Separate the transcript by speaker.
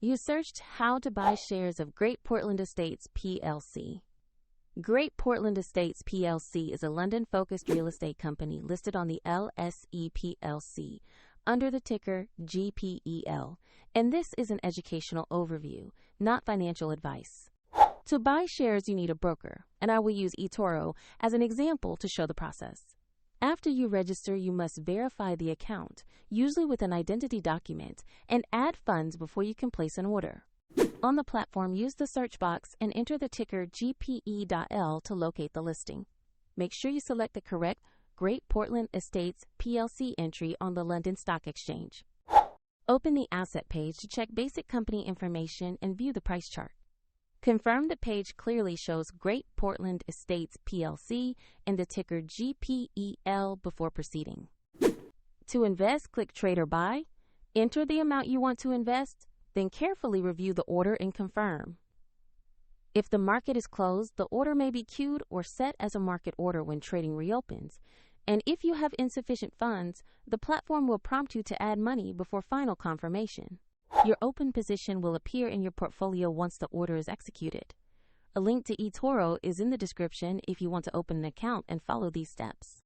Speaker 1: You searched how to buy shares of Great Portland Estates PLC. Great Portland Estates PLC is a London-focused real estate company listed on the LSE PLC under the ticker GPE.L, and this is an educational overview, not financial advice. To buy shares, you need a broker, and I will use eToro as an example to show the process. After you register, you must verify the account, usually with an identity document, and add funds before you can place an order. On the platform, use the search box and enter the ticker GPE.L to locate the listing. Make sure you select the correct Great Portland Estates PLC entry on the London Stock Exchange. Open the asset page to check basic company information and view the price chart. Confirm the page clearly shows Great Portland Estates PLC and the ticker GPE.L before proceeding. To invest, click Trade or Buy. Enter the amount you want to invest, then carefully review the order and confirm. If the market is closed, the order may be queued or set as a market order when trading reopens. And if you have insufficient funds, the platform will prompt you to add money before final confirmation. Your open position will appear in your portfolio once the order is executed. A link to eToro is in the description if you want to open an account and follow these steps.